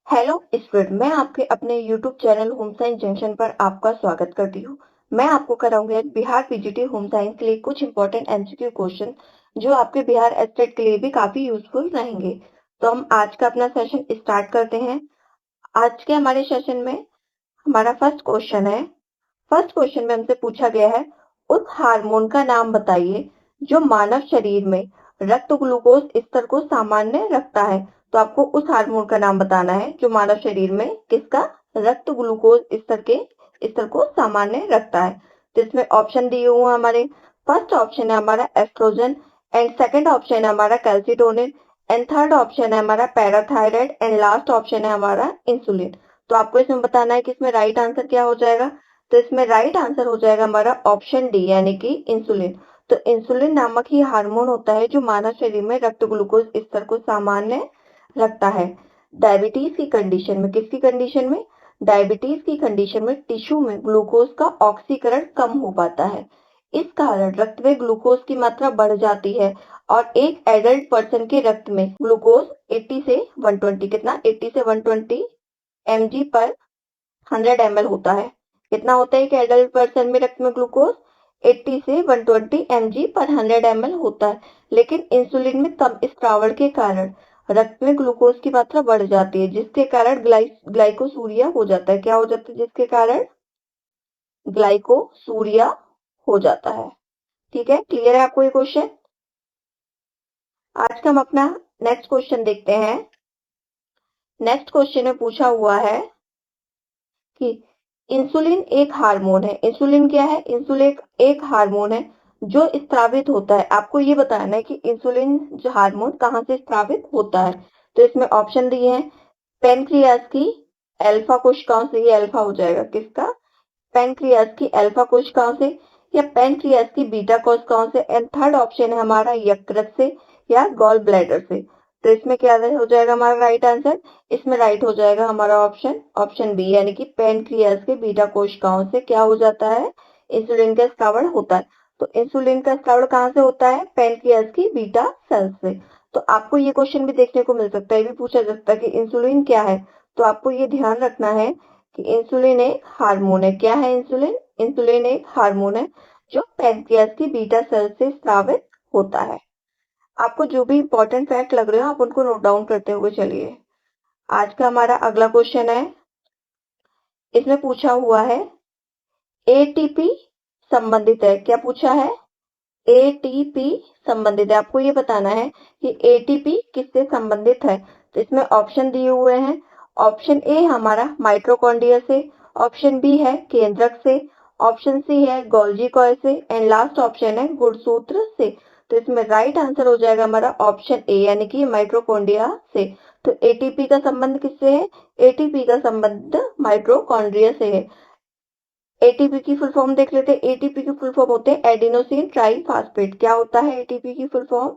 Hello student, मैं आपके अपने YouTube channel home science junction पर आपका स्वागत करती हूँ। मैं आपको कराऊंगी आज बिहार पीजीटी होम साइंस के लिए कुछ इंपॉर्टेंट एमसीक्यू क्वेश्चन जो आपके बिहार एस्टेट के लिए भी काफी यूजफुल रहेंगे। तो हम आज का अपना सेशन स्टार्ट करते हैं। आज के हमारे सेशन में हमारा फर्स्ट क्वेश्चन है। फर्स्ट क्वेश्चन में हमसे पूछा गया है, उस हार्मोन का नाम बताइए जो मानव शरीर में रक्त ग्लूकोज स्तर को सामान्य रखता है। तो आपको उस हार्मोन का नाम बताना है जो मानव शरीर में किसका रक्त ग्लूकोज स्तर को सामान्य रखता है। तो इसमें ऑप्शन दिए हुए हैं हमारे। फर्स्ट ऑप्शन है हमारा एस्ट्रोजन एंड सेकंड ऑप्शन है हमारा कैल्सिटोनिन एंड थर्ड ऑप्शन है हमारा पैराथायराइड एंड लास्ट ऑप्शन है हमारा इंसुलिन। तो आपको इसमें बताना है कि इसमें राइट आंसर क्या हो जाएगा। तो इसमें राइट आंसर हो जाएगा हमारा ऑप्शन डी यानी कि इंसुलिन। तो इंसुलिन नामक ही हार्मोन होता है जो मानव शरीर में रक्त ग्लूकोज स्तर को सामान्य रखता है। डायबिटीज की कंडीशन में, किसकी कंडीशन में, डायबिटीज की कंडीशन में टिश्यू में ग्लूकोज का ऑक्सीकरण कम हो पाता है। इस कारण रक्त में ग्लूकोज की मात्रा बढ़ जाती है और एक एडल्ट पर्सन के रक्त में ग्लूकोज 80 से 120 कितना 80 से 120 mg पर 100 ml होता है। कितना होता है कि एडल्ट पर्सन में रक्त में ग्लूकोज 80 से 120 mg पर 100 ml होता है। लेकिन इंसुलिन में कम स्त्रावण के कारण रक्त में ग्लूकोज की मात्रा बढ़ जाती है जिसके कारण ग्लाइकोसूरिया हो जाता है। क्या हो जाता है? जिसके कारण ग्लाइकोसूरिया हो जाता है। ठीक है, क्लियर है आपको ये क्वेश्चन। आज का हम अपना नेक्स्ट क्वेश्चन देखते हैं। नेक्स्ट क्वेश्चन में पूछा हुआ है कि इंसुलिन एक हार्मोन है। इंसुलिन क्या है? इंसुलिन एक हार्मोन है जो स्त्रावित होता है। आपको ये बताना है कि इंसुलिन जो हार्मोन कहाँ से स्त्रावित होता है। तो इसमें ऑप्शन दिए हैं, पेनक्रियास की अल्फा कोशिकाओं से, ये अल्फा हो जाएगा किसका, पेनक्रियास की अल्फा कोशिकाओं से या पेनक्रियास की बीटा कोशिकाओं से एंड थर्ड ऑप्शन है हमारा यकृत से या गॉल ब्लैडर से। तो इसमें क्या हो जाएगा हमारा राइट आंसर। इसमें राइट हो जाएगा हमारा ऑप्शन बी यानी कि पेनक्रियास के बीटा कोशिकाओं से क्या हो जाता है, इंसुलिन का स्रावण होता है। तो इंसुलिन का स्रावण कहाँ से होता है? पेनक्रियास की बीटा सेल से। तो आपको ये क्वेश्चन भी देखने को मिल सकता है, ये भी पूछा जा सकता है कि इंसुलिन क्या है। तो आपको ये ध्यान रखना है कि इंसुलिन एक हार्मोन है। क्या है इंसुलिन? इंसुलिन एक हार्मोन है जो पैनक्रियास की बीटा सेल से स्रावित होता है। आपको जो भी इंपॉर्टेंट फैक्ट लग रहे हो आप उनको नोट डाउन करते हुए चलिए। आज का हमारा अगला क्वेश्चन है। इसमें पूछा हुआ है एटीपी संबंधित है। क्या पूछा है? एटीपी संबंधित है। आपको ये बताना है कि एटीपी किससे संबंधित है। तो इसमें ऑप्शन दिए हुए हैं। ऑप्शन ए हमारा माइटोकॉन्ड्रिया से, ऑप्शन बी है केंद्रक से, ऑप्शन सी है गोल्जी कॉइल से एंड लास्ट ऑप्शन है गुणसूत्र से। तो इसमें राइट आंसर हो जाएगा हमारा ऑप्शन ए यानी कि माइटोकॉन्ड्रिया से। तो एटीपी का संबंध किससे है? एटीपी का संबंध माइटोकॉन्ड्रिया से है। एटीपी की फुल फॉर्म देख लेते हैं। एटीपी की फुल फॉर्म होते हैं एडिनोसिन ट्राइफॉस्फेट। क्या होता है एटीपी की फुल फॉर्म?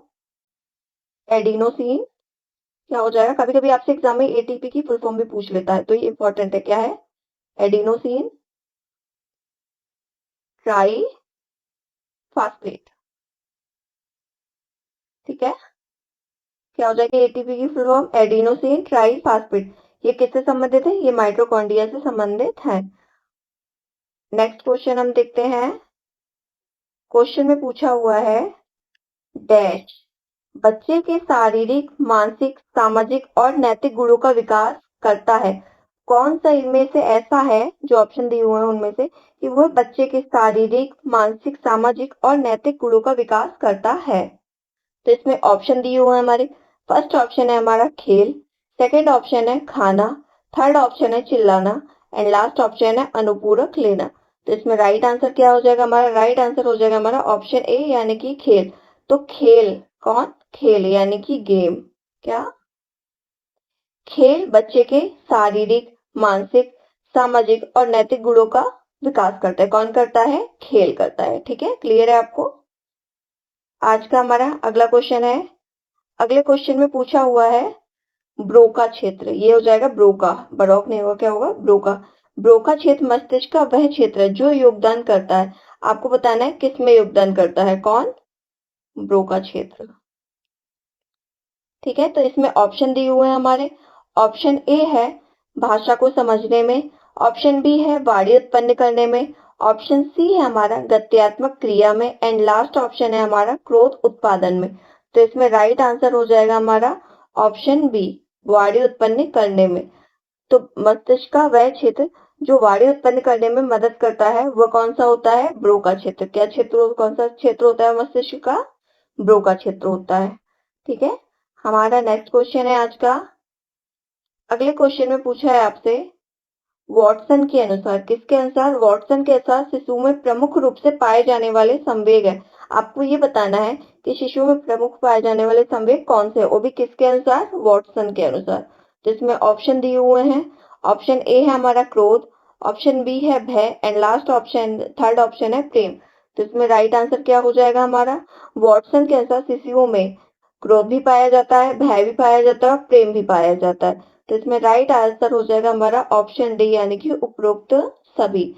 एडिनोसिन। क्या हो जाएगा? कभी कभी आपसे एग्जाम में एटीपी की फुल फॉर्म भी पूछ लेता है तो ये इंपॉर्टेंट है। क्या है? Adenosine triphosphate. ठीक है, क्या हो जाएगा एटीपी की फुल फॉर्म? Adenosine triphosphate. ये किससे संबंधित है? ये माइटोकॉन्ड्रिया से संबंधित है। नेक्स्ट क्वेश्चन हम देखते हैं। क्वेश्चन में पूछा हुआ है डैश बच्चे के शारीरिक, मानसिक, सामाजिक और नैतिक गुणों का विकास करता है। कौन सा इनमें से ऐसा है, जो ऑप्शन दिए हुए हैं उनमें से, कि वह बच्चे के शारीरिक, मानसिक, सामाजिक और नैतिक गुणों का विकास करता है। तो इसमें ऑप्शन दिए हुए हैं हमारे। फर्स्ट ऑप्शन है हमारा खेल, सेकंड ऑप्शन है खाना, थर्ड ऑप्शन है चिल्लाना एंड लास्ट ऑप्शन है अनुपूरक लेना। तो इसमें राइट आंसर क्या हो जाएगा हमारा? राइट आंसर हो जाएगा हमारा ऑप्शन ए यानी कि खेल। तो खेल कौन? खेल यानी कि गेम। क्या? खेल बच्चे के शारीरिक, मानसिक, सामाजिक और नैतिक गुणों का विकास करता है। कौन करता है? खेल करता है। ठीक है, क्लियर है आपको। आज का हमारा अगला क्वेश्चन है। अगले क्वेश्चन में पूछा हुआ है ब्रोका क्षेत्र। ये हो जाएगा ब्रोका, बरोक नहीं होगा, क्या होगा? ब्रोका। ब्रोका क्षेत्र मस्तिष्क का वह क्षेत्र है जो योगदान करता है। आपको बताना है किस में योगदान करता है। कौन? ब्रोका क्षेत्र। ठीक है, तो इसमें ऑप्शन दिए हुए हैं हमारे। ऑप्शन ए है भाषा को समझने में, ऑप्शन बी है वाणी उत्पन्न करने में, ऑप्शन सी है हमारा गद्यात्मक क्रिया में एंड लास्ट ऑप्शन है हमारा क्रोध उत्पादन में। तो इसमें राइट आंसर हो जाएगा हमारा ऑप्शन बी, वाणी उत्पन्न करने में। तो मस्तिष्क का वह क्षेत्र जो वाणी उत्पन्न करने में मदद करता है वह कौन सा होता है? ब्रोका क्षेत्र। क्या क्षेत्र, कौन सा क्षेत्र होता है मस्तिष्क का? ब्रोका क्षेत्र होता है। ठीक है, हमारा नेक्स्ट क्वेश्चन है आज का। अगले क्वेश्चन में पूछा है आपसे, वॉटसन के अनुसार, किसके अनुसार? वॉटसन के अनुसार शिशु में प्रमुख रूप से पाए जाने वाले संवेग है। आपको ये बताना है कि शिशु में प्रमुख पाए जाने वाले संवेग कौन से, वो भी किसके अनुसार? वॉटसन के अनुसार। तो इसमें ऑप्शन दिए हुए हैं। ऑप्शन ए है हमारा क्रोध, ऑप्शन बी है भय and last option, third option है प्रेम। तो इसमें राइट आंसर क्या हो जाएगा हमारा? वॉटसन के अनुसार शिशुओं में क्रोध भी पाया जाता है, भय भी पाया जाता है और प्रेम भी पाया जाता है। तो इसमें राइट आंसर हो जाएगा हमारा ऑप्शन डी, यानी कि उपरोक्त सभी।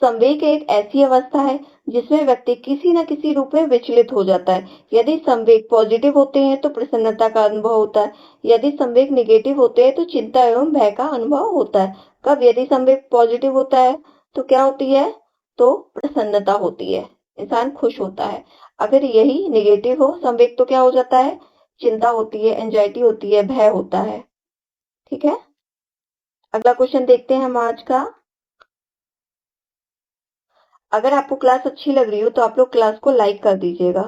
संवेग एक ऐसी अवस्था है जिसमें व्यक्ति किसी न किसी रूप में विचलित हो जाता है। यदि संवेग पॉजिटिव होते हैं तो प्रसन्नता का अनुभव होता है, यदि संवेग नेगेटिव होते हैं तो चिंता एवं भय का अनुभव होता है। कब? यदि संवेग पॉजिटिव होता है तो क्या होती है? तो प्रसन्नता होती है, इंसान खुश होता है। अगर यही नेगेटिव हो संवेग तो क्या हो जाता है? चिंता होती है, एंजाइटी होती है, भय होता है। ठीक है, अगला क्वेश्चन देखते हैं हम आज का। अगर आपको क्लास अच्छी लग रही हो तो आप लोग क्लास को लाइक कर दीजिएगा।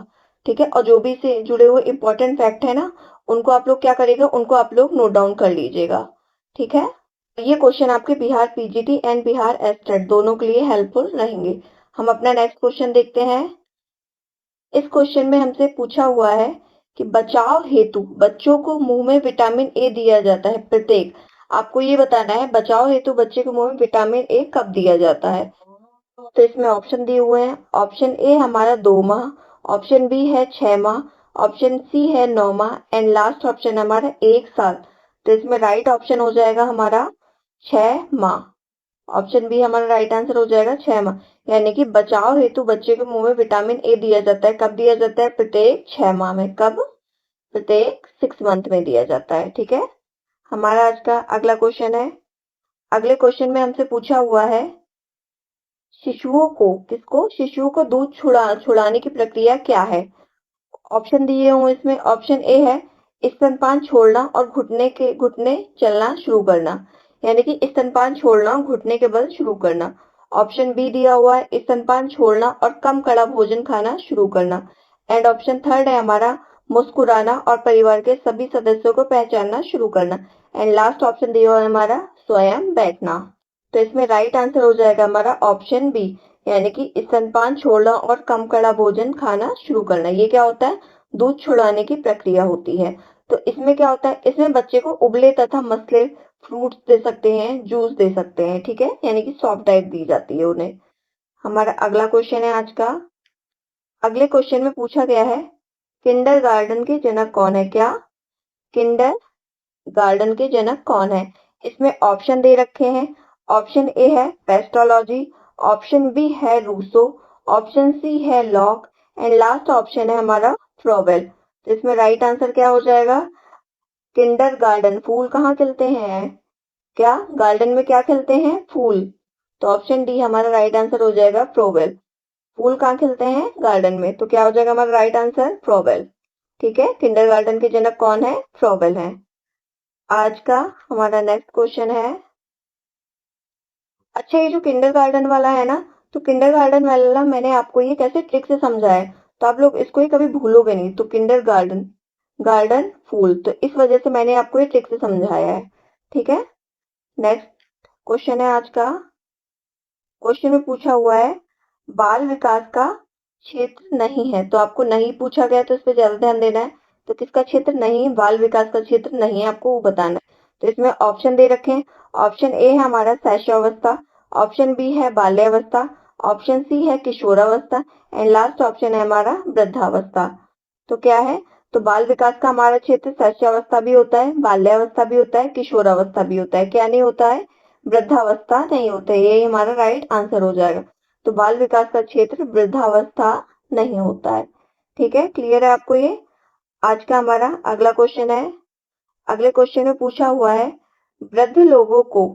ठीक है, और जो भी से जुड़े हुए इंपॉर्टेंट फैक्ट है ना, उनको आप लोग क्या करेगा, उनको आप लोग नोट डाउन कर लीजिएगा। ठीक है, ये क्वेश्चन आपके Bihar PGT and Bihar estate दोनों के लिए हेल्पफुल रहेंगे। हम अपना नेक्स्ट क्वेश्चन देखते हैं। इस क्वेश्चन में हमसे पूछा हुआ है कि बचाव हेतु बच्चों को मुंह में विटामिन ए दिया जाता है प्रत्येक। आपको ये बताना है बचाव हेतु बच्चे को मुंह में विटामिन ए कब दिया जाता है। तो इसमें ऑप्शन दिए हुए हैं। ऑप्शन ए हमारा 2 माह, ऑप्शन बी है 6 माह, ऑप्शन सी है 9 माह एंड लास्ट ऑप्शन हमारा 1 साल। तो इसमें राइट ऑप्शन हो जाएगा हमारा 6 माह। ऑप्शन बी हमारा राइट आंसर हो जाएगा 6 माह, यानी कि बचाव हेतु बच्चे के मुंह में विटामिन ए दिया जाता है। कब दिया जाता है? प्रत्येक 6 माह में। कब? प्रत्येक 6 मंथ में दिया जाता है। ठीक है, हमारा आज का अगला क्वेश्चन है। अगले क्वेश्चन में हमसे पूछा हुआ है, शिशुओं को, किसको? शिशुओं को दूध छुड़ाने की प्रक्रिया क्या है? ऑप्शन दिए हुए इसमें। ऑप्शन ए है स्तनपान छोड़ना और घुटने चलना शुरू करना, यानी कि स्तनपान छोड़ना और घुटने के बल शुरू करना। ऑप्शन बी दिया हुआ है स्तनपान छोड़ना और कम कड़ा भोजन खाना शुरू करना। एंड ऑप्शन थर्ड है हमारा मुस्कुराना और परिवार के सभी सदस्यों को पहचानना शुरू करना। एंड लास्ट ऑप्शन दिया हुआ है हमारा स्वयं बैठना। तो इसमें राइट आंसर हो जाएगा हमारा ऑप्शन बी, यानी कि स्तनपान छोड़ना और कम कड़ा भोजन खाना शुरू करना। ये क्या होता है? दूध छुड़ाने की प्रक्रिया होती है। तो इसमें क्या होता है? इसमें बच्चे को उबले तथा मसले फ्रूट्स दे सकते हैं, जूस दे सकते हैं। ठीक है, यानी कि सॉफ्ट डाइट दी जाती है उन्हें। हमारा अगला क्वेश्चन है आज का। अगले क्वेश्चन में पूछा गया है, किंडरगार्टन के जनक कौन है? क्या? किंडरगार्टन के जनक कौन है? इसमें ऑप्शन दे रखे हैं। ऑप्शन ए है पेस्टोलॉजी, ऑप्शन बी है रूसो, ऑप्शन सी है लॉक एंड लास्ट ऑप्शन है हमारा फ्रोवेल। तो इसमें राइट आंसर क्या हो जाएगा? किंडरगार्टन, फूल कहाँ खिलते हैं? क्या गार्डन में क्या खिलते हैं? फूल। तो ऑप्शन डी हमारा राइट आंसर हो जाएगा फ्रोवेल। फूल कहाँ खिलते हैं? गार्डन में। तो क्या हो जाएगा हमारा राइट आंसर? फ्रोवेल। ठीक है, किंडरगार्टन के जनक कौन है? फ्रोवेल है। आज का हमारा नेक्स्ट क्वेश्चन है, अच्छा ये जो किंडरगार्टन वाला है ना, तो किंडरगार्टन वाला मैंने आपको ये कैसे ट्रिक से समझाया है, तो आप लोग इसको ही कभी भूलोगे नहीं। तो किंडरगार्टन, गार्डन फूल, तो इस वजह से मैंने आपको ये ट्रिक से समझाया है। ठीक है, नेक्स्ट क्वेश्चन है आज का। क्वेश्चन में पूछा हुआ है, बाल विकास का क्षेत्र नहीं है। तो आपको नहीं पूछा गया तो इस पर ज्यादा ध्यान देना है। तो किसका क्षेत्र नहीं? बाल विकास का क्षेत्र नहीं है, आपको वो बताना है। तो इसमें ऑप्शन दे रखे हैं। ऑप्शन ए है हमारा शैशवावस्था, ऑप्शन बी है बाल्यावस्था, ऑप्शन सी है किशोरावस्था एंड लास्ट ऑप्शन है हमारा वृद्धावस्था। तो क्या है? तो बाल विकास का हमारा क्षेत्र शैशवावस्था भी होता है, बाल्यावस्था भी होता है, किशोरावस्था भी होता है। क्या नहीं होता है? वृद्धावस्था नहीं होता है। यही हमारा राइट आंसर हो जाएगा। तो बाल विकास का क्षेत्र वृद्धावस्था नहीं होता है। ठीक है, क्लियर है आपको ये? आज का हमारा अगला क्वेश्चन है। अगले क्वेश्चन में पूछा हुआ है, वृद्ध लोगों को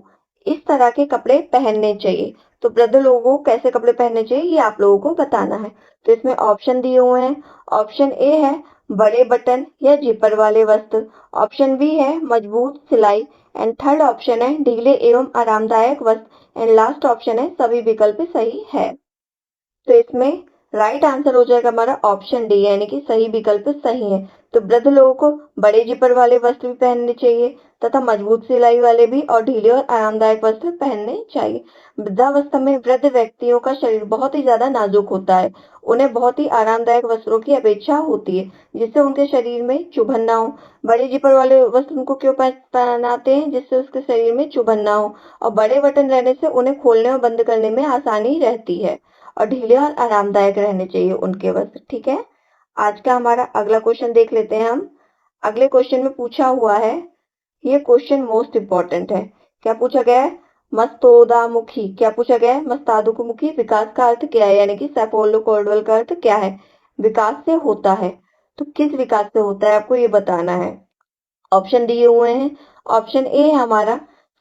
इस तरह के कपड़े पहनने चाहिए। तो वृद्ध लोगों को कैसे कपड़े पहनने चाहिए ये आप लोगों को बताना है। तो इसमें ऑप्शन दिए हुए हैं। ऑप्शन ए है बड़े बटन या जिपर वाले वस्त्र। ऑप्शन बी है मजबूत सिलाई। एंड थर्ड ऑप्शन है ढीले एवं आरामदायक वस्त्र। एंड लास्ट ऑप्शन है सभी विकल्प सही है। तो इसमें राइट आंसर हो जाएगा हमारा ऑप्शन डी यानी कि सही विकल्प सही है। तो वृद्ध लोगों को बड़े जिपर वाले वस्त्र भी पहनने चाहिए तथा मजबूत सिलाई वाले भी और ढीले और आरामदायक वस्त्र पहनने चाहिए। वृद्धावस्था में वृद्ध व्यक्तियों का शरीर बहुत ही ज्यादा नाजुक होता है। उन्हें बहुत ही आरामदायक वस्त्रों की अपेक्षा होती है जिससे उनके शरीर में चुभन ना हो। बड़े जिपर वाले वस्त्र उनको क्यों पहनाते हैं? जिससे उसके शरीर में चुभन ना हो। और बड़े बटन रहने से उन्हें खोलने और बंद करने में आसानी रहती है और ढीले और आरामदायक रहने चाहिए उनके वस्त्र। ठीक है, आज का हमारा अगला क्वेश्चन देख लेते हैं हम। अगले क्वेश्चन में पूछा हुआ है, ये क्वेश्चन मोस्ट इंपॉर्टेंट है। क्या पूछा गया है? मस्तोदामुखी। क्या पूछा गया है? मस्तादुकमुखी विकास का अर्थ क्या है? यानी कि सेफोल्डो कॉर्डवल का अर्थ क्या है? विकास से होता है। तो किस विकास से होता है आपको ये बताना है। ऑप्शन दिए हुए हैं। ऑप्शन ए है हमारा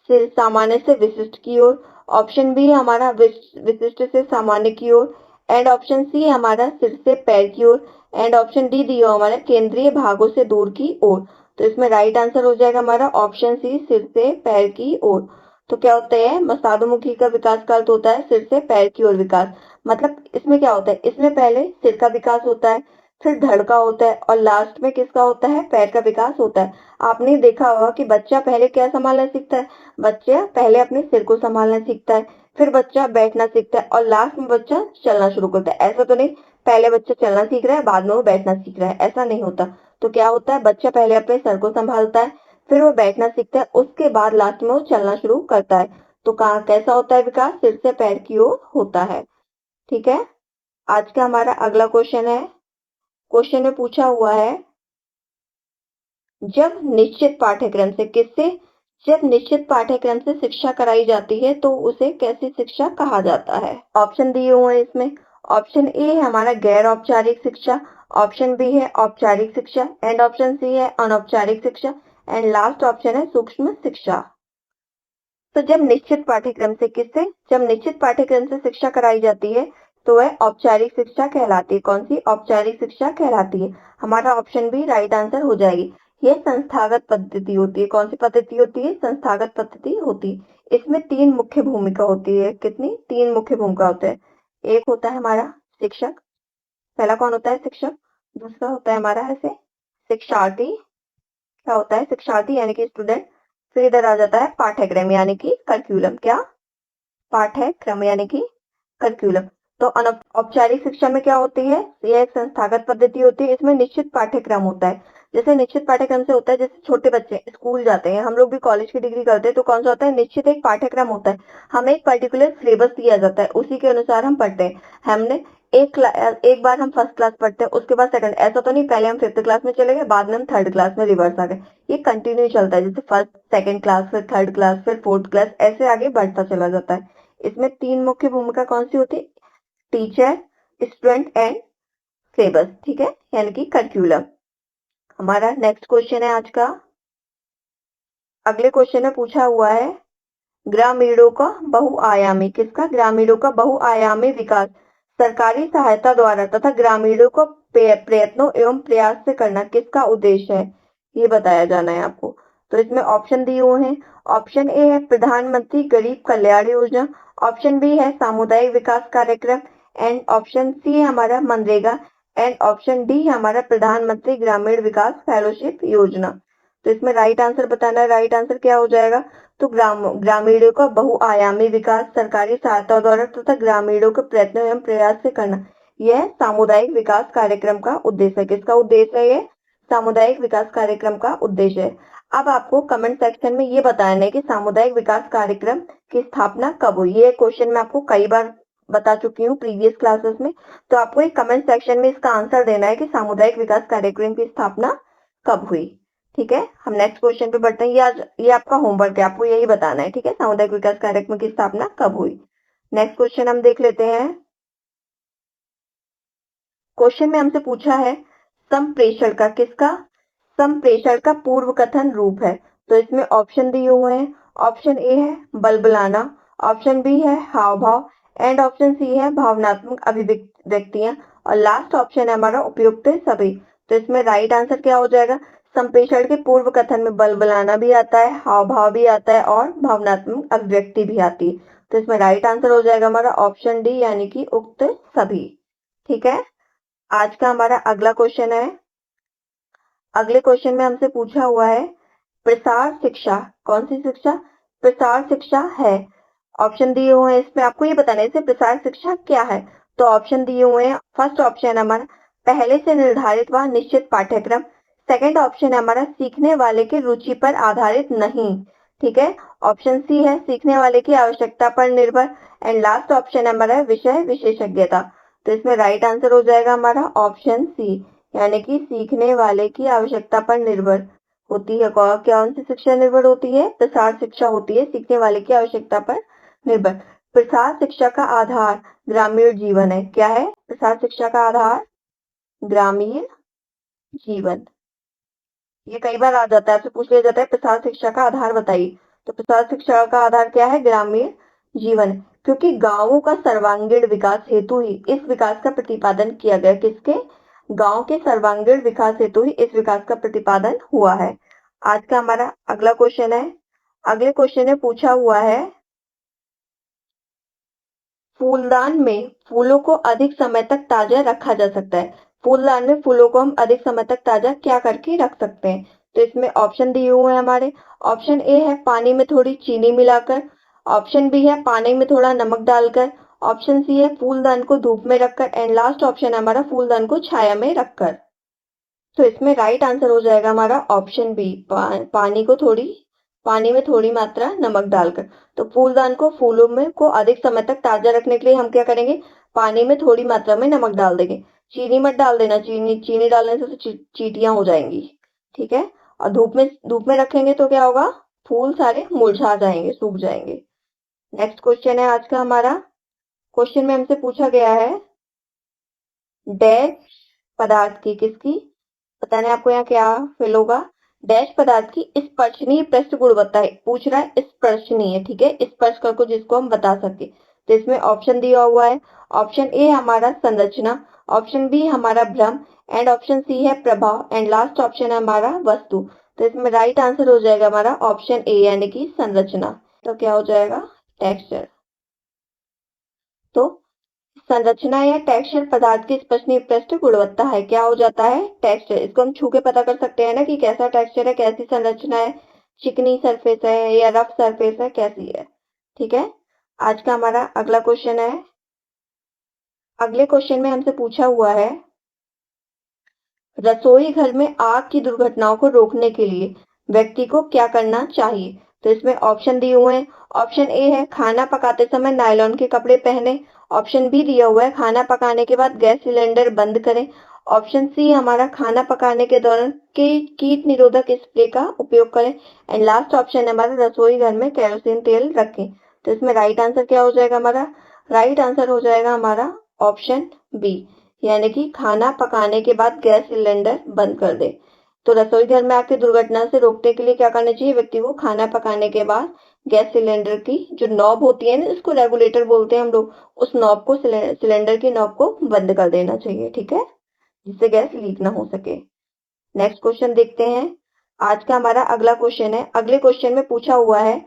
सामान्य से विशिष्ट की ओर। ऑप्शन बी है हमारा विशिष्ट से सामान्य की ओर। एंड ऑप्शन सी है हमारा सिर से पैर की ओर। एंड ऑप्शन डी दिया हुआ हमारा केंद्रीय भागों से दूर की ओर। तो इसमें राइट आंसर हो जाएगा हमारा ऑप्शन सी सिर से पैर की ओर। तो क्या होता है? मस्तादुमुखी का विकास का अर्थ होता है सिर से पैर की ओर विकास। मतलब इसमें क्या होता है? इसमें पहले सिर का विकास होता है, फिर धड़ का होता है और लास्ट में किसका होता है? पैर का विकास होता है। आपने देखा होगा कि बच्चा पहले क्या संभालना सीखता है? बच्चा पहले अपने सिर को संभालना सीखता है, फिर बच्चा बैठना सीखता है और लास्ट में बच्चा चलना शुरू करता है। ऐसा तो नहीं पहले बच्चा चलना सीख रहा है बाद में वो बैठना सीख रहा है, ऐसा नहीं होता। तो क्या होता है? बच्चा पहले अपने सर को संभालता है, फिर वो बैठना सीखता है, उसके बाद लास्ट में वो चलना शुरू करता है। तो कहाँ कैसा होता है विकास? सिर से पैर की ओर होता है। ठीक है, आज का हमारा अगला क्वेश्चन है। क्वेश्चन में पूछा हुआ है, जब निश्चित पाठ्यक्रम से किससे जब निश्चित पाठ्यक्रम से शिक्षा कराई जाती है तो उसे कैसी शिक्षा कहा जाता है? ऑप्शन दिए हुए हैं इसमें। ऑप्शन ए है हमारा गैर औपचारिक शिक्षा। ऑप्शन बी है औपचारिक शिक्षा। एंड ऑप्शन सी है अनौपचारिक शिक्षा। एंड लास्ट ऑप्शन है सूक्ष्म शिक्षा। तो जब निश्चित पाठ्यक्रम से शिक्षा कराई जाती है तो वह औपचारिक शिक्षा कहलाती है। कौन सी? औपचारिक शिक्षा कहलाती है। हमारा ऑप्शन बी राइट आंसर हो जाएगी। यह संस्थागत पद्धति होती है। कौन सी पद्धति होती है? संस्थागत पद्धति होती है। इसमें तीन मुख्य भूमिका होती है। कितनी? तीन मुख्य भूमिका होते हैं। एक होता है हमारा शिक्षक। पहला कौन होता है? शिक्षक। दूसरा होता है हमारा ऐसे शिक्षार्थी। क्या होता है? शिक्षार्थी यानी कि स्टूडेंट। फिर इधर आ जाता है पाठ्यक्रम यानी कि करिकुलम। क्या? पाठ्यक्रम यानी कि करिकुलम। तो औपचारिक शिक्षा में क्या होती है? यह एक संस्थागत पद्धति होती है। इसमें निश्चित पाठ्यक्रम होता है। जैसे निश्चित पाठ्यक्रम से होता है, जैसे छोटे बच्चे स्कूल जाते हैं, हम लोग भी कॉलेज की डिग्री करते हैं, तो कौन सा होता है? निश्चित एक पाठ्यक्रम होता है। हमें एक पर्टिकुलर सिलेबस दिया जाता है, उसी के अनुसार हम पढ़ते हैं। हमने एक बार हम फर्स्ट क्लास पढ़ते हैं, उसके बाद सेकंड। ऐसा तो नहीं पहले हम फिफ्थ क्लास में चले गए, बाद में हम थर्ड क्लास में रिवर्स आ गए। ये कंटिन्यू चलता है, जैसे फर्स्ट सेकंड क्लास, फिर थर्ड क्लास, फिर फोर्थ क्लास, ऐसे आगे बढ़ता चला जाता है। इसमें तीन मुख्य भूमिका कौन सी होती है? Teacher, student and syllabus. ठीक है, यानी कि करिकुलम। हमारा नेक्स्ट क्वेश्चन है आज का। अगले क्वेश्चन में पूछा हुआ है, ग्रामीणों का बहुआयामी किसका? ग्रामीणों का बहुआयामी विकास सरकारी सहायता द्वारा तथा ग्रामीणों को प्रयत्नों एवं प्रयास से करना किसका उद्देश्य है? ये बताया जाना है आपको। तो इसमें ऑप्शन दिए हुए हैं। ऑप्शन ए है प्रधानमंत्री गरीब कल्याण योजना। ऑप्शन बी है सामुदायिक विकास कार्यक्रम। एंड ऑप्शन सी है हमारा मनरेगा। एंड ऑप्शन डी है हमारा प्रधानमंत्री ग्रामीण विकास फेलोशिप योजना। तो इसमें राइट आंसर बताना है। राइट आंसर क्या हो जाएगा? तो ग्रामीणों का बहुआयामी विकास सरकारी सहायता द्वारा तथा ग्रामीणों के प्रयत्न एवं प्रयास से करना, यह सामुदायिक विकास कार्यक्रम का उद्देश्य है। किसका उद्देश्य है? ये सामुदायिक विकास कार्यक्रम का उद्देश्य है। अब आपको कमेंट सेक्शन में ये बताना है कि सामुदायिक विकास कार्यक्रम की स्थापना कब हुई। ये क्वेश्चन मैं आपको कई बार बता चुकी हूँ प्रीवियस क्लासेस में। तो आपको एक कमेंट सेक्शन में इसका आंसर देना है कि सामुदायिक विकास कार्यक्रम की स्थापना कब हुई। ठीक है, हम नेक्स्ट क्वेश्चन पे बढ़ते हैं। ये आपका होमवर्क है, आपको यही बताना है। ठीक है, सामुदायिक विकास कार्यक्रम की स्थापना कब हुई। नेक्स्ट क्वेश्चन हम देख लेते हैं। क्वेश्चन में हमसे पूछा है, संप्रेषण का पूर्व कथन रूप है। तो इसमें ऑप्शन दिए हुए हैं। ऑप्शन ए है बलबलाना, ऑप्शन बी है हाव भाव एंड ऑप्शन सी है भावनात्मक अभिव्यक्तियां और लास्ट ऑप्शन है हमारा उपयुक्त सभी। तो इसमें राइट आंसर क्या हो जाएगा? संप्रेषण के पूर्व कथन में बलबलाना भी आता है, हाव भाव भी आता है और भावनात्मक अभिव्यक्ति भी आती है। तो इसमें राइट आंसर हो जाएगा हमारा ऑप्शन डी यानी कि उक्त सभी। ठीक है, आज का हमारा अगला क्वेश्चन है। अगले क्वेश्चन में हमसे पूछा हुआ है प्रसार शिक्षा। कौन सी शिक्षा? प्रसार शिक्षा है। ऑप्शन दिए हुए हैं, इसमें आपको ये बताना है इसे प्रसार शिक्षा क्या है। तो ऑप्शन दिए हुए हैं, फर्स्ट ऑप्शन हमारा पहले से निर्धारित व निश्चित पाठ्यक्रम, सेकंड ऑप्शन है हमारा सीखने वाले की रुचि पर आधारित नहीं। ठीक है, ऑप्शन सी है सीखने वाले की आवश्यकता पर निर्भर एंड लास्ट ऑप्शन हमारा विषय विशेषज्ञता। तो इसमें राइट आंसर हो जाएगा हमारा ऑप्शन सी यानी कि सीखने वाले की आवश्यकता पर निर्भर होती है। कौन सी शिक्षा निर्भर होती है? प्रसार शिक्षा होती है सीखने वाले की आवश्यकता पर निर्भर। प्रसार शिक्षा का आधार ग्रामीण जीवन है। क्या है प्रसार शिक्षा का आधार? ग्रामीण जीवन। ये कई बार आ जाता है, आपसे पूछ लिया जाता है प्रसार शिक्षा का आधार बताइए। तो प्रसार शिक्षा का आधार क्या है? ग्रामीण जीवन, क्योंकि गांवों का सर्वांगीण विकास हेतु ही इस विकास का प्रतिपादन किया गया। किसके? गांव के सर्वांगीण विकास हेतु ही इस विकास का प्रतिपादन हुआ है। आज का हमारा अगला क्वेश्चन है। अगले क्वेश्चन में पूछा हुआ है फूलदान में फूलों को अधिक समय तक ताजा रखा जा सकता है। फूलदान में फूलों को हम अधिक समय तक ताजा क्या करके रख सकते हैं? तो इसमें ऑप्शन दिए हुए हैं हमारे। ऑप्शन ए है पानी में थोड़ी चीनी मिलाकर, ऑप्शन बी है पानी में थोड़ा नमक डालकर, ऑप्शन सी है फूलदान को धूप में रखकर एंड लास्ट ऑप्शन है हमारा फूलदान को छाया में रखकर। तो इसमें राइट आंसर हो जाएगा हमारा ऑप्शन बी पानी में थोड़ी मात्रा नमक डालकर। तो फूलदान को फूलों में को अधिक समय तक ताजा रखने के लिए हम क्या करेंगे? पानी में थोड़ी मात्रा में नमक डाल देंगे। चीनी मत डाल देना, चीनी डालने से चींटियां हो जाएंगी। ठीक है, और धूप में रखेंगे तो क्या होगा? फूल सारे मुरझा जाएंगे, सूख जाएंगे। नेक्स्ट क्वेश्चन है आज का हमारा। क्वेश्चन में हमसे पूछा गया है डैश पदार्थ की, किसकी बताना है आपको यहाँ क्या फिल होगा? डैश पदार्थ की स्पर्शनीय पृष्ठ गुणवत्ता है। पूछ रहा है स्पर्शनीय, ठीक है, स्पर्श करको जिसको हम बता सके। तो इसमें ऑप्शन दिया हुआ है। ऑप्शन ए हमारा संरचना, ऑप्शन बी हमारा भ्रम एंड ऑप्शन सी है प्रभाव एंड लास्ट ऑप्शन है हमारा वस्तु। तो इसमें राइट आंसर हो जाएगा हमारा ऑप्शन ए यानी कि संरचना। तो क्या हो जाएगा? टेक्सचर। तो संरचना या टेक्सचर पदार्थ की स्पर्शनीय पृष्ठ गुणवत्ता है। क्या हो जाता है? टेक्सचर। इसको हम छू के पता कर सकते हैं ना कि कैसा टेक्सचर है, कैसी संरचना है, चिकनी सरफेस है या रफ सरफेस है, कैसी है। ठीक है, आज का हमारा अगला क्वेश्चन है। अगले क्वेश्चन में हमसे पूछा हुआ है रसोई घर में आग की दुर्घटनाओं को रोकने के लिए व्यक्ति को क्या करना चाहिए? तो इसमें ऑप्शन दिए हुए हैं। ऑप्शन ए है खाना पकाते समय नायलॉन के कपड़े पहने, ऑप्शन बी दिया हुआ है खाना पकाने के बाद गैस सिलेंडर बंद करें, ऑप्शन सी हमारा खाना पकाने के दौरान कीट निरोधक स्प्रे का उपयोग करें एंड लास्ट ऑप्शन है हमारा रसोई घर में केरोसिन तेल रखें। तो इसमें राइट आंसर क्या हो जाएगा हमारा? राइट आंसर हो जाएगा हमारा ऑप्शन बी यानी कि खाना पकाने के बाद गैस सिलेंडर बंद कर दे। तो रसोई घर में आग की दुर्घटना से रोकने के लिए क्या करना चाहिए? व्यक्ति को खाना पकाने के बाद गैस सिलेंडर की जो नॉब होती है ना, इसको रेगुलेटर बोलते हैं हम लोग, उस नॉब को सिलेंडर की नॉब को बंद कर देना चाहिए। ठीक है, जिससे गैस लीक ना हो सके। नेक्स्ट क्वेश्चन देखते हैं। आज का हमारा अगला क्वेश्चन है। अगले क्वेश्चन में पूछा हुआ है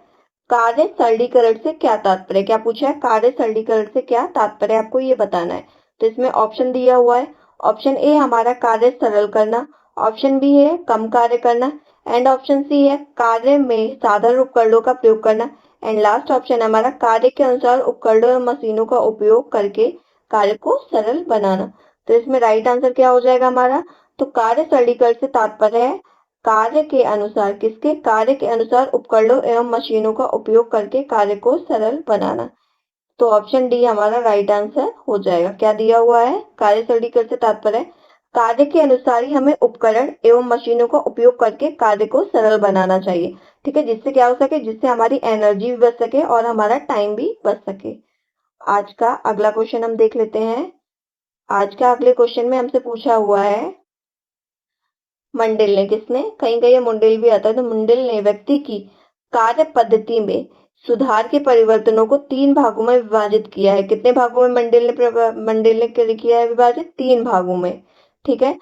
कार्य सरलीकरण से क्या तात्पर्य? क्या पूछा है? कार्य सरलीकरण से क्या तात्पर्य आपको ये बताना है। तो इसमें ऑप्शन दिया हुआ है। ऑप्शन ए हमारा कार्य सरल करना, ऑप्शन बी है कम कार्य करना एंड ऑप्शन सी है कार्य में साधारण उपकरणों का प्रयोग करना एंड लास्ट ऑप्शन हमारा कार्य के अनुसार उपकरणों और मशीनों का उपयोग करके कार्य को सरल बनाना। तो इसमें राइट आंसर क्या हो जाएगा हमारा? तो कार्य सरलीकरण से तात्पर्य है कार्य के अनुसार, किसके? कार्य के अनुसार उपकरणों एवं मशीनों का उपयोग करके कार्य को सरल बनाना। तो ऑप्शन डी हमारा राइट आंसर हो जाएगा। क्या दिया हुआ है? कार्य सरलीकरण से तात्पर्य है कार्य के अनुसार ही हमें उपकरण एवं मशीनों का उपयोग करके कार्य को सरल बनाना चाहिए। ठीक है, जिससे क्या हो सके? जिससे हमारी एनर्जी भी बच सके और हमारा टाइम भी बच सके। आज का अगला क्वेश्चन हम देख लेते हैं। आज का अगले क्वेश्चन में हमसे पूछा हुआ है मंडेल ने, किसने, कहीं कहीं मुंडेल भी आता है, तो मुंडेल ने व्यक्ति की कार्य पद्धति में सुधार के परिवर्तनों को 3 भागों में विभाजित किया है। कितने भागों में मंडेल ने किया है विभाजित? 3 भागों में। ठीक है,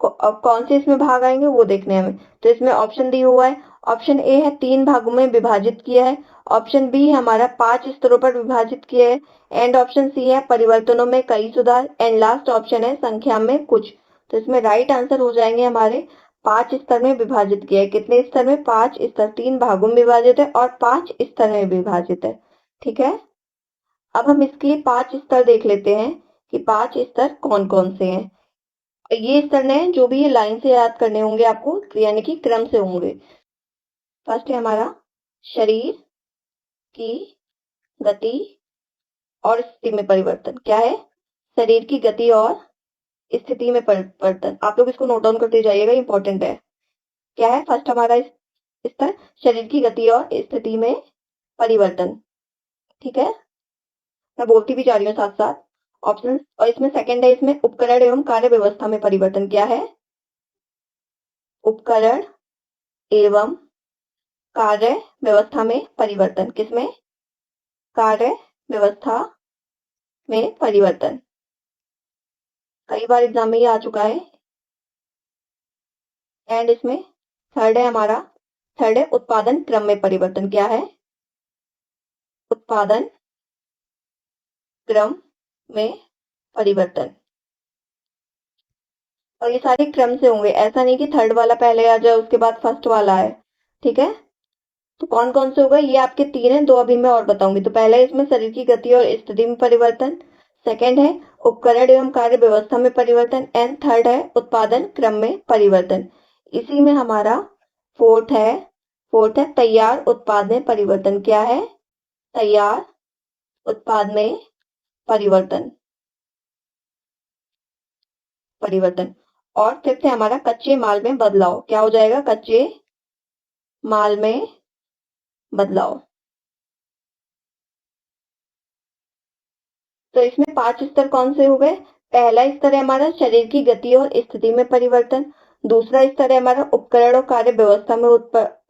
अब कौन से इसमें भाग आएंगे वो देखने हैं हमें। तो इसमें ऑप्शन दी हुआ है, ऑप्शन ए है 3 भागों में विभाजित किया है, ऑप्शन बी हमारा 5 स्तरों पर विभाजित किया है, एंड ऑप्शन सी है परिवर्तनों में कई सुधार, एंड लास्ट ऑप्शन है संख्या में कुछ। तो इसमें राइट आंसर हो जाएंगे हमारे 5 स्तर में विभाजित किया है। कितने स्तर में? 5 स्तर, 3 भागों में विभाजित है और 5 स्तर में विभाजित है। ठीक है, अब हम इसके 5 स्तर देख लेते हैं कि 5 स्तर कौन कौन से हैं। ये स्तर हैं जो भी ये लाइन से याद करने होंगे आपको, यानी कि क्रम से होंगे। फर्स्ट है हमारा शरीर की गति और स्थिति में परिवर्तन। क्या है? शरीर की गति और स्थिति में परिवर्तन। आप लोग इसको नोट डाउन करते जाइएगा, इंपॉर्टेंट है। क्या है फर्स्ट हमारा स्तर? शरीर की गति और स्थिति में परिवर्तन। ठीक है, मैं बोलती भी जा रही हूँ साथ साथ ऑप्शन। और इसमें सेकंड है, इसमें उपकरण एवं कार्य व्यवस्था में परिवर्तन। क्या है? उपकरण एवं कार्य व्यवस्था में परिवर्तन। किसमें? कार्य व्यवस्था में परिवर्तन। कई बार एग्जाम में ये आ चुका है। एंड इसमें थर्ड है हमारा, थर्ड है उत्पादन क्रम में परिवर्तन। क्या है? उत्पादन क्रम में परिवर्तन। और ये सारे क्रम से होंगे, ऐसा नहीं कि थर्ड वाला पहले आ जाए उसके बाद फर्स्ट वाला है। ठीक है, तो कौन कौन से होगा? ये आपके 3 हैं, 2 अभी मैं और बताऊंगी। तो पहला है इसमें शरीर की गति और स्थिति में परिवर्तन, सेकंड है उपकरण एवं कार्य व्यवस्था में परिवर्तन, एंड थर्ड है उत्पादन क्रम में परिवर्तन। इसी में हमारा फोर्थ है तैयार उत्पाद में परिवर्तन। क्या है? तैयार उत्पाद में परिवर्तन। और फिफ्थ है हमारा कच्चे माल में बदलाव। क्या हो जाएगा? कच्चे माल में बदलाव। तो इसमें 5 स्तर कौन से हो गए? पहला स्तर है हमारा शरीर की गति और स्थिति में परिवर्तन, दूसरा स्तर है हमारा उपकरण और कार्य व्यवस्था में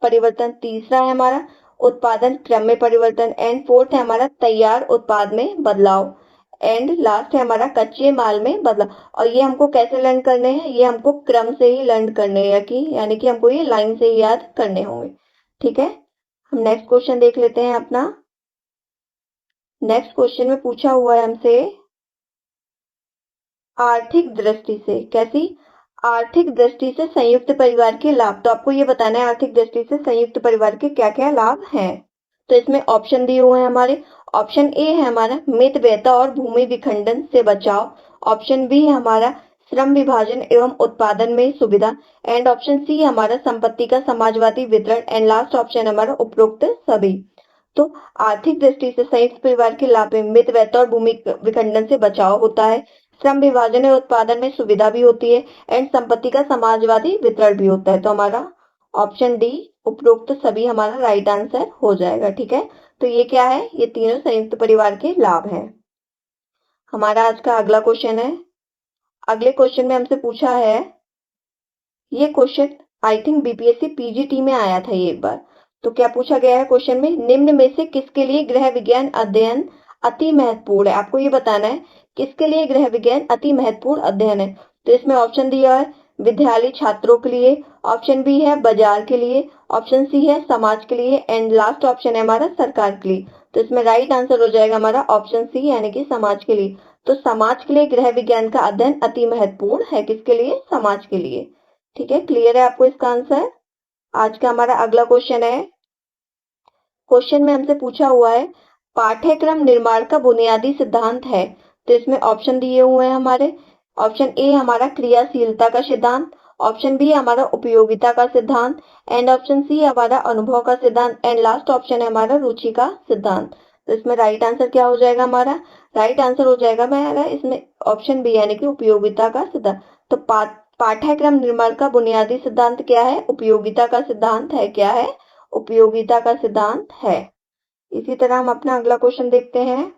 परिवर्तन, तीसरा है हमारा उत्पादन क्रम में परिवर्तन, एंड फोर्थ है हमारा तैयार उत्पाद में बदलाव, एंड लास्ट है हमारा कच्चे माल में बदलाव। और ये हमको कैसे लर्न करने हैं? ये हमको क्रम से ही लर्न करने हैं, कि यानी कि हमको ये लाइन से ही याद करने होंगे। ठीक है, हम नेक्स्ट क्वेश्चन देख लेते हैं अपना। नेक्स्ट क्वेश्चन में पूछा हुआ है हमसे आर्थिक दृष्टि से, कैसी? आर्थिक दृष्टि से संयुक्त परिवार के लाभ। तो आपको ये बताना है आर्थिक दृष्टि से संयुक्त परिवार के क्या क्या लाभ हैं। तो इसमें ऑप्शन दिए हुए हैं हमारे। ऑप्शन ए है हमारा मित व्ययता और भूमि विखंडन से बचाव, ऑप्शन बी है हमारा श्रम विभाजन एवं उत्पादन में सुविधा, एंड ऑप्शन सी हमारा संपत्ति का समाजवादी वितरण, एंड लास्ट ऑप्शन हमारा उपरोक्त सभी। तो आर्थिक दृष्टि से संयुक्त परिवार के लाभ में मित व्ययता और भूमि विखंडन से बचाव होता है, श्रम विभाजन और उत्पादन में सुविधा भी होती है, एंड संपत्ति का समाजवादी वितरण भी होता है। तो हमारा ऑप्शन डी उपरोक्त सभी हमारा राइट आंसर हो जाएगा। ठीक है, तो ये क्या है? ये तीनों संयुक्त परिवार के लाभ हैं। हमारा आज का अगला क्वेश्चन है। अगले क्वेश्चन में हमसे पूछा है, ये question I think BPSC PGT में आया था ये एक बार। तो क्या पूछा गया है क्वेश्चन में? निम्न में से किसके लिए गृह विज्ञान अध्ययन अति महत्वपूर्ण है? आपको ये बताना है किसके लिए गृह विज्ञान अति महत्वपूर्ण अध्ययन है। तो इसमें ऑप्शन दिया है विद्यालय छात्रों के लिए, ऑप्शन बी है बाजार के लिए, ऑप्शन सी है समाज के लिए, एंड लास्ट ऑप्शन है हमारा सरकार के लिए। तो इसमें राइट आंसर हो जाएगा हमारा ऑप्शन सी, यानी कि समाज के लिए। तो समाज के लिए गृह विज्ञान का अध्ययन अति महत्वपूर्ण है। किसके लिए? समाज के लिए। ठीक है, क्लियर है आपको इसका आंसर? आज का हमारा अगला क्वेश्चन है। क्वेश्चन में हमसे पूछा हुआ है पाठ्यक्रम निर्माण का बुनियादी सिद्धांत है। तो इसमें ऑप्शन दिए हुए हैं हमारे। ऑप्शन ए हमारा क्रियाशीलता का सिद्धांत, ऑप्शन बी हमारा उपयोगिता का सिद्धांत, एंड ऑप्शन सी हमारा अनुभव का सिद्धांत, एंड लास्ट ऑप्शन है हमारा रुचि का सिद्धांत। तो इसमें राइट आंसर क्या हो जाएगा हमारा? राइट आंसर हो जाएगा हमारा इसमें ऑप्शन बी, यानी कि उपयोगिता का सिद्धांत। तो पाठ्यक्रम निर्माण का बुनियादी सिद्धांत क्या है? उपयोगिता का सिद्धांत है। क्या है? उपयोगिता का सिद्धांत है। इसी तरह हम अपना अगला क्वेश्चन देखते हैं।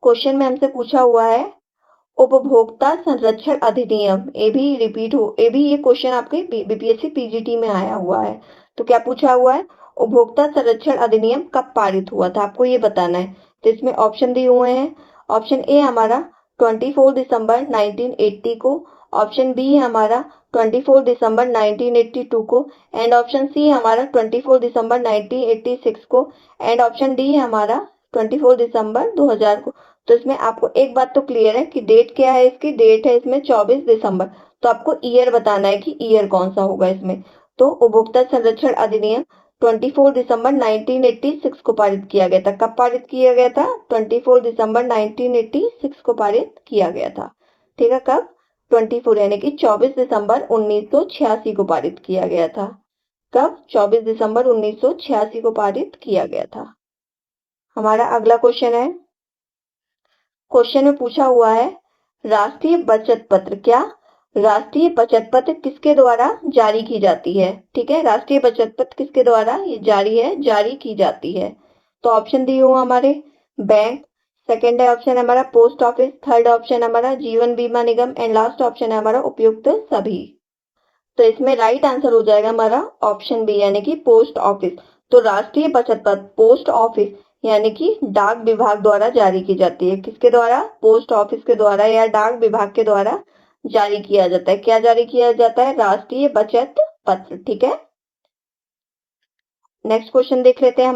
क्वेश्चन में हमसे पूछा हुआ है उपभोक्ता संरक्षण अधिनियम, ये भी रिपीट हो, ये क्वेश्चन आपके बीपीएससी पीजीटी में आया हुआ है। तो क्या पूछा हुआ है, उपभोक्ता संरक्षण अधिनियम कब पारित हुआ था, आपको ये बताना है। तो इसमें ऑप्शन दिए हुए हैं। ऑप्शन ए हमारा 24 दिसंबर 1980 को, ऑप्शन बी है हमारा 24 दिसंबर 1982 को, एंड ऑप्शन सी हमारा 24 दिसंबर 1986 को, एंड ऑप्शन डी है हमारा 24 दिसंबर 2000 को। तो इसमें आपको एक बात तो क्लियर है कि डेट क्या है, इसकी डेट है इसमें 24 दिसंबर। तो आपको ईयर बताना है कि ईयर कौन सा होगा इसमें। तो उपभोक्ता संरक्षण अधिनियम 24 दिसंबर 1986 को पारित किया गया था। कब पारित किया गया था, 24 दिसंबर 1986 को पारित किया गया था। ठीक है, कब, 24 यानी कि 24 दिसंबर 1986 को पारित किया गया था। कब, 24 दिसंबर 1986 को पारित किया गया था। हमारा अगला क्वेश्चन है, क्वेश्चन में पूछा हुआ है राष्ट्रीय बचत पत्र, क्या, राष्ट्रीय बचत पत्र किसके द्वारा जारी की जाती है। ठीक है, राष्ट्रीय बचत पत्र किसके द्वारा ये जारी की जाती है। तो ऑप्शन दिए हुए हमारे बैंक, सेकेंड है ऑप्शन हमारा पोस्ट ऑफिस, थर्ड ऑप्शन हमारा जीवन बीमा निगम, एंड लास्ट ऑप्शन है हमारा उपयुक्त सभी। तो इसमें राइट आंसर हो जाएगा हमारा ऑप्शन बी यानी कि पोस्ट ऑफिस। तो राष्ट्रीय बचत पत्र पोस्ट ऑफिस यानी कि डाक विभाग द्वारा जारी की जाती है। किसके द्वारा, पोस्ट ऑफिस के द्वारा या डाक विभाग के द्वारा जारी किया जाता है। क्या जारी किया जाता है, राष्ट्रीय बचत पत्र। ठीक है, नेक्स्ट क्वेश्चन देख लेते हैं।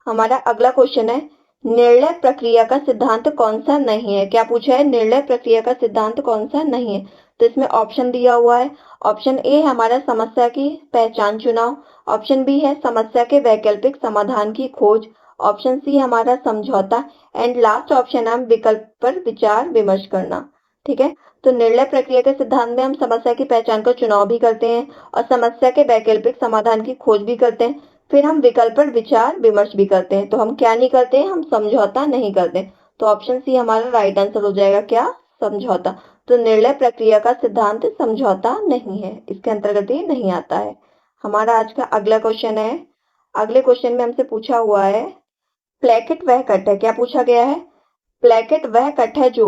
हमारा अगला क्वेश्चन है निर्णय प्रक्रिया का सिद्धांत कौन सा नहीं है। क्या पूछा है, निर्णय प्रक्रिया का सिद्धांत कौन सा नहीं है। तो इसमें ऑप्शन दिया हुआ है। ऑप्शन ए हमारा समस्या की पहचान चुनाव, ऑप्शन बी है समस्या के वैकल्पिक समाधान की खोज, ऑप्शन सी हमारा समझौता, एंड लास्ट ऑप्शन हम विकल्प पर विचार विमर्श करना। ठीक है, तो निर्णय प्रक्रिया के सिद्धांत में हम समस्या की पहचान का चुनाव भी करते हैं और समस्या के वैकल्पिक समाधान की खोज भी करते हैं, फिर हम विकल्प पर विचार विमर्श भी करते हैं। तो हम क्या नहीं करते, हम समझौता नहीं करते। तो ऑप्शन सी हमारा राइट आंसर हो जाएगा, क्या, समझौता। तो निर्णय प्रक्रिया का सिद्धांत समझौता नहीं है, इसके अंतर्गत ये नहीं आता है। हमारा आज का अगला क्वेश्चन है, अगले क्वेश्चन में हमसे पूछा हुआ है प्लेकेट वह कट है। क्या पूछा गया है, प्लेकेट वह कट है जो,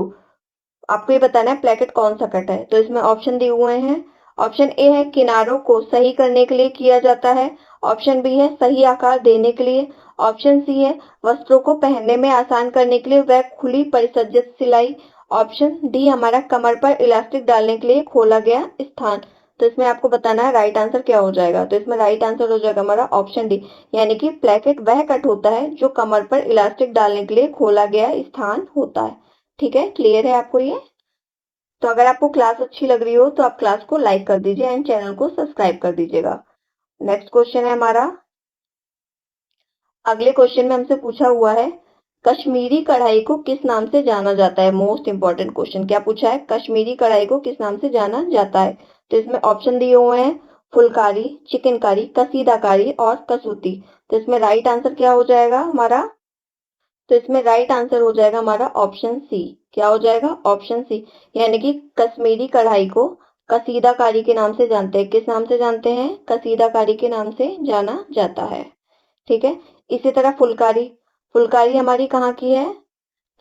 आपको ये बताना है प्लेकेट कौन सा कट है। तो इसमें ऑप्शन दिए हुए हैं। ऑप्शन ए है किनारों को सही करने के लिए किया जाता है, ऑप्शन बी है सही आकार देने के लिए, ऑप्शन सी है वस्त्रों को पहनने में आसान करने के लिए वह खुली परिसज्जित सिलाई, ऑप्शन डी हमारा कमर पर इलास्टिक डालने के लिए खोला गया स्थान। तो इसमें आपको बताना है राइट आंसर क्या हो जाएगा। तो इसमें राइट आंसर हो जाएगा हमारा ऑप्शन डी, यानी कि प्लेकेट वह कट होता है जो कमर पर इलास्टिक डालने के लिए खोला गया स्थान होता है। ठीक है, क्लियर है आपको ये। तो अगर आपको क्लास अच्छी लग रही हो तो आप क्लास को लाइक कर दीजिए एंड चैनल को सब्सक्राइब कर दीजिएगा। नेक्स्ट क्वेश्चन है हमारा, अगले क्वेश्चन में हमसे पूछा हुआ है कश्मीरी कढ़ाई को किस नाम से जाना जाता है। मोस्ट इंपॉर्टेंट क्वेश्चन, क्या पूछा है, कश्मीरी कढ़ाई को किस नाम से जाना जाता है। तो इसमें ऑप्शन दिए हुए हैं फुलकारी, चिकनकारी, कसीदाकारी और कसूती। तो इसमें राइट आंसर क्या हो जाएगा हमारा, तो इसमें राइट आंसर हो जाएगा हमारा ऑप्शन सी। क्या हो जाएगा, ऑप्शन सी, यानी कि कश्मीरी कढ़ाई को कसीदाकारी के नाम से जानते हैं। किस नाम से जानते हैं, कसीदाकारी के नाम से जाना जाता है। ठीक है, इसी तरह फुलकारी, फुलकारी हमारी कहाँ की है,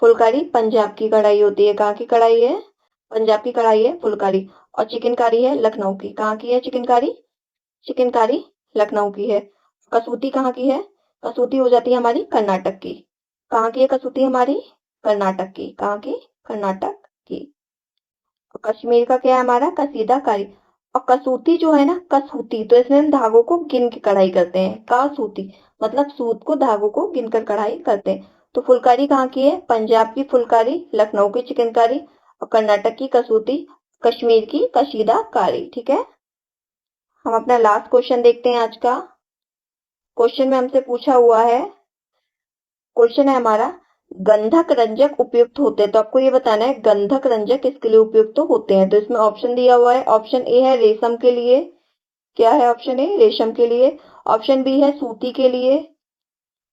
फुलकारी पंजाब की कढ़ाई होती है। कहाँ की कढ़ाई है, पंजाब की कढ़ाई है फुलकारी। और चिकनकारी है लखनऊ की। कहाँ की है चिकनकारी, चिकनकारी लखनऊ की है। कसूती कहाँ की है, कसूती हो जाती है हमारी कर्नाटक की। कहाँ की है कसूती हमारी, कर्नाटक की। कहाँ की, कर्नाटक की। और कश्मीर का क्या है हमारा, कसीदाकारी। और कसूती जो है ना, कसूती, तो इसमें हम धागों को गिन के कढ़ाई करते हैं। कसूती मतलब सूत को, धागों को गिनकर कढ़ाई करते हैं। तो फुलकारी कहाँ की है, पंजाब की फुलकारी, लखनऊ की चिकनकारी और कर्नाटक की कसूती, कश्मीर की कसीदाकारी। ठीक है, हम अपना लास्ट क्वेश्चन देखते हैं आज का। क्वेश्चन में हमसे पूछा हुआ है, क्वेश्चन है हमारा गंधक रंजक उपयुक्त होते हैं। तो आपको ये बताना है गंधक रंजक किसके लिए उपयुक्त होते हैं। तो इसमें ऑप्शन दिया हुआ है। ऑप्शन ए है रेशम के लिए, क्या है ऑप्शन ए, रेशम के लिए, ऑप्शन बी है सूती के लिए,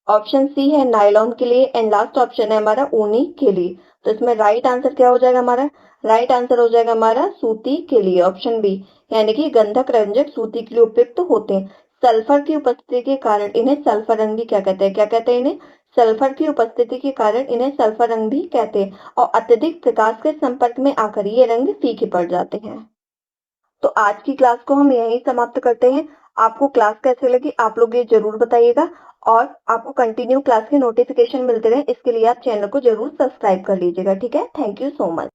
ऑप्शन सी है नायलॉन के लिए, एंड लास्ट ऑप्शन है हमारा ऊनी के लिए। तो इसमें राइट आंसर क्या हो जाएगा हमारा, राइट आंसर हो जाएगा हमारा सूती के लिए, ऑप्शन बी, यानी कि गंधक रंजक सूती के लिए उपयुक्त होते हैं। सल्फर की उपस्थिति के कारण इन्हें सल्फर रंगी क्या कहते हैं, क्या कहते हैं इन्हें, सल्फर की उपस्थिति के कारण इन्हें सल्फर रंग भी कहते हैं और अत्यधिक प्रकाश के संपर्क में आकर ये रंग फीके पड़ जाते हैं। तो आज की क्लास को हम यहीं समाप्त करते हैं। आपको क्लास कैसे लगी आप लोग ये जरूर बताइएगा और आपको कंटिन्यू क्लास के नोटिफिकेशन मिलते रहे इसके लिए आप चैनल को जरूर सब्सक्राइब कर लीजिएगा। ठीक है, थैंक यू सो मच।